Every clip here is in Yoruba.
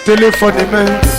téléphone main.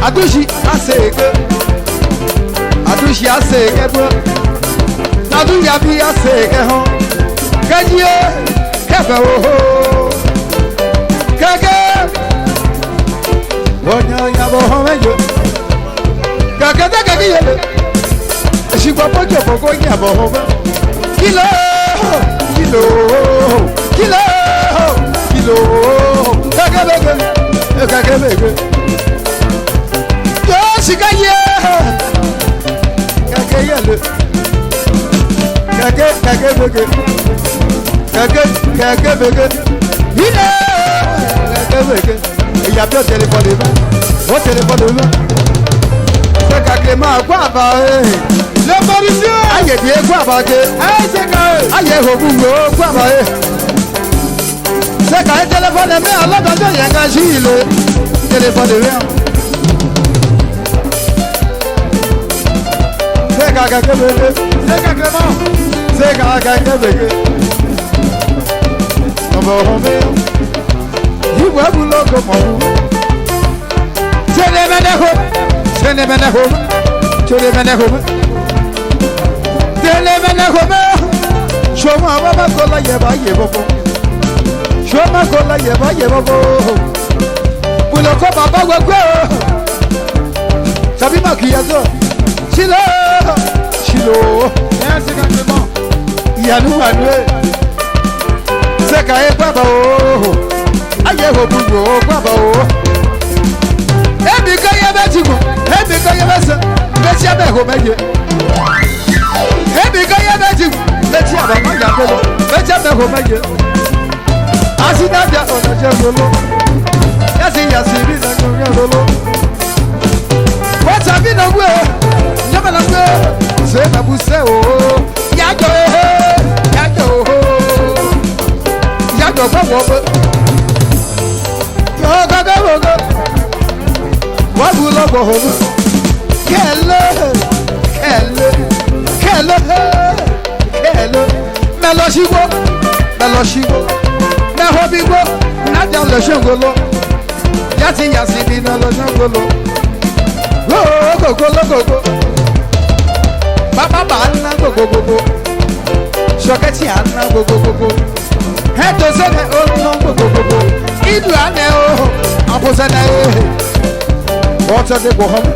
Adushi aseke, Adushi aseke bro. Adu yabi aseke ho. Kajie, Kaka oh, Kaka. Wonya yabo homeyo. Kaka kaka yele. Shigwa pojo pogo yabo home. Kilo, kilo, kilo, kilo. Kaka bege, kaka bege. Yo shikaye. Kaka yele. Kaka bege. Kaka bege. Kilo, kaka bege. Il y a bien téléphone devant. Mon téléphone devant. C'est qu'à Clément, quoi, bah, le policier. Aïe, bien, quoi, bah, aïe, c'est qu'à aïe, au bout, quoi, bah, c'est qu'à un téléphone, mais alors, dans il y a un gile. Téléphone devant. C'est qu'à Clément. C'est qu'à Clément. C'est qu'à Clément. On va remettre. You will look at home. Tell them at home. Tell them at home. Tell them at home. Tell them at home. Show my Baba Kola Yeba Yebo. Show my Kola Yeba Yebo. Pull up Baba Wago. Sabima Kiazo. Chilo. Chilo. Yes, Yanu Anwe. Seka Baba. Aye ho bugo baba o ebi ka ye betigo ebi ka ye besa beti abe ho meje ebi ka ye betigo beti aba ma ja pelo beti abe ho meje asida dia ona je golo yasi bi na go golo what abi na gwe nyama na gwe se na buse o ya go wo Meloshigo, Nahobigo, Nadia Lashangolo, Yasi Bina Lashangolo, go, Baba Bana go, Shokatiana go, Head to say, oh, go, Iduaneo, Aposana, what's a day go home?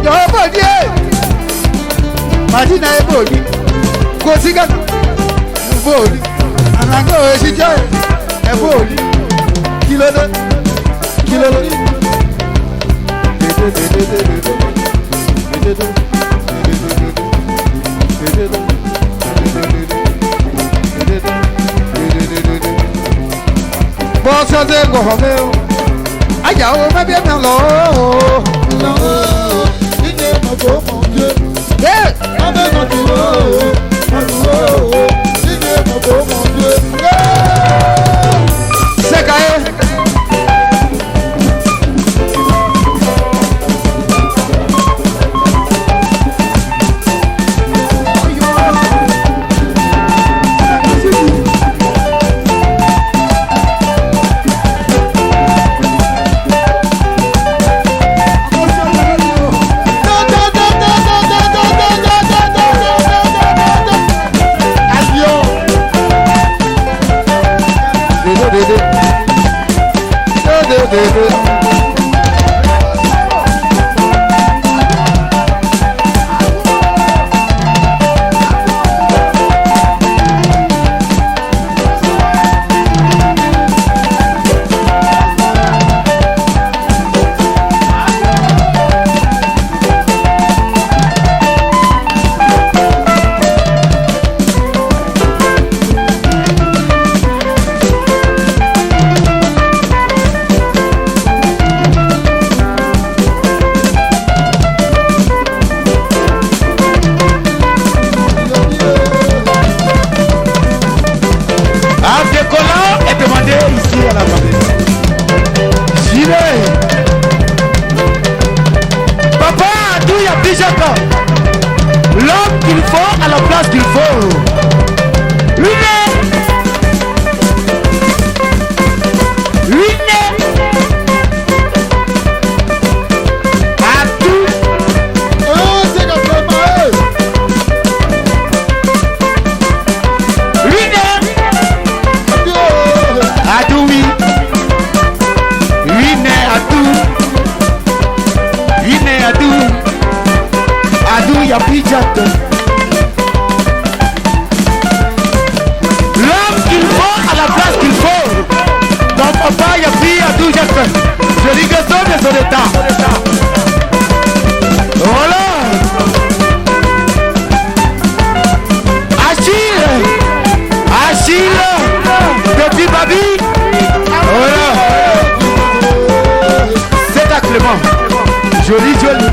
Your body, Martina body, go cigar. Body, and I go as you join a body. Kilo. Boss, I go home. I go, maybe I'm low. No, you never go home. Yeah, I'm not to Sekae l'homme qu'il faut à la place qu'il faut. À tout. ya pigeon. L'homme qu'il faut à la place qu'il faut. Donc papa ya pia tout juste. Je dis que ça de son état. Voilà. Achille, petit baby. Voilà. C'est à Clément. Joli, joli.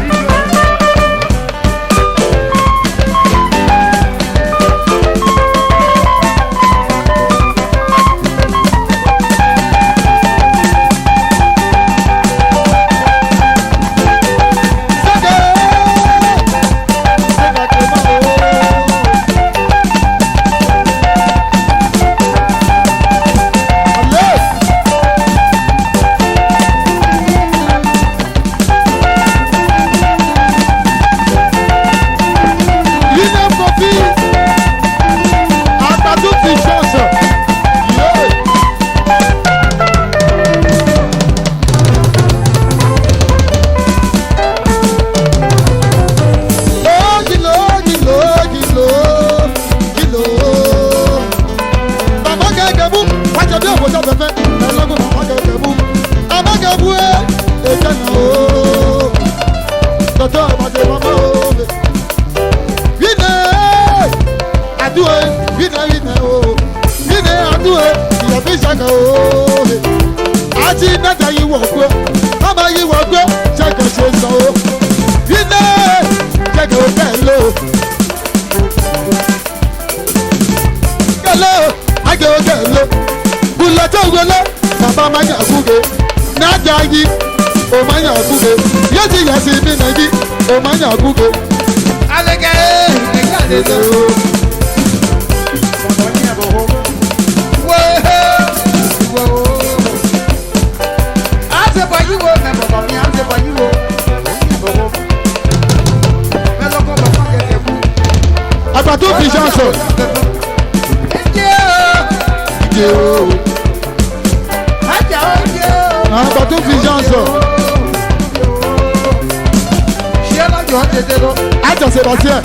Sébastien.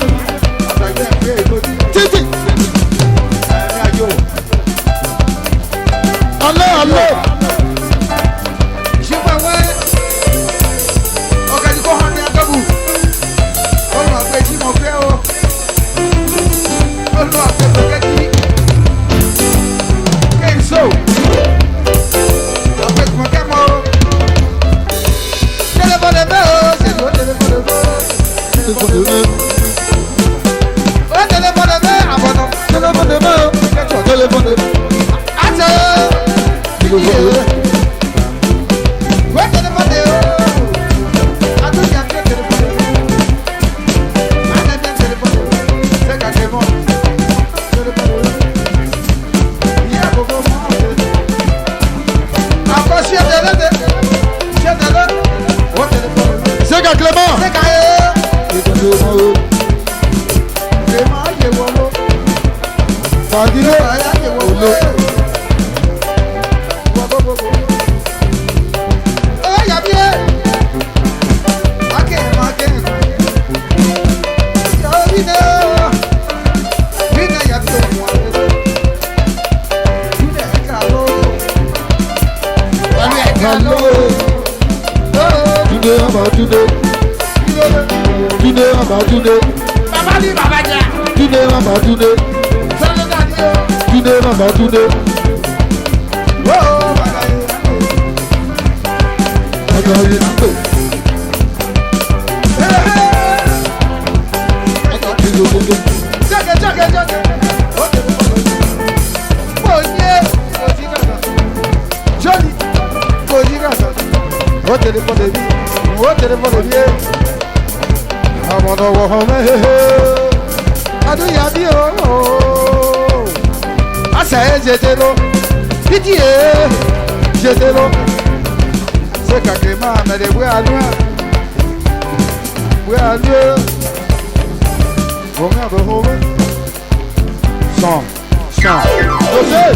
Titi. Allô, allô. Je vois ouais. Organique on est à Gabou. On va faire du mon frère. On va faire du quel saut. On fait mon camo. Téléphone de méo, c'est toi téléphone de méo. Téléphone de méo.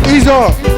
Ils ont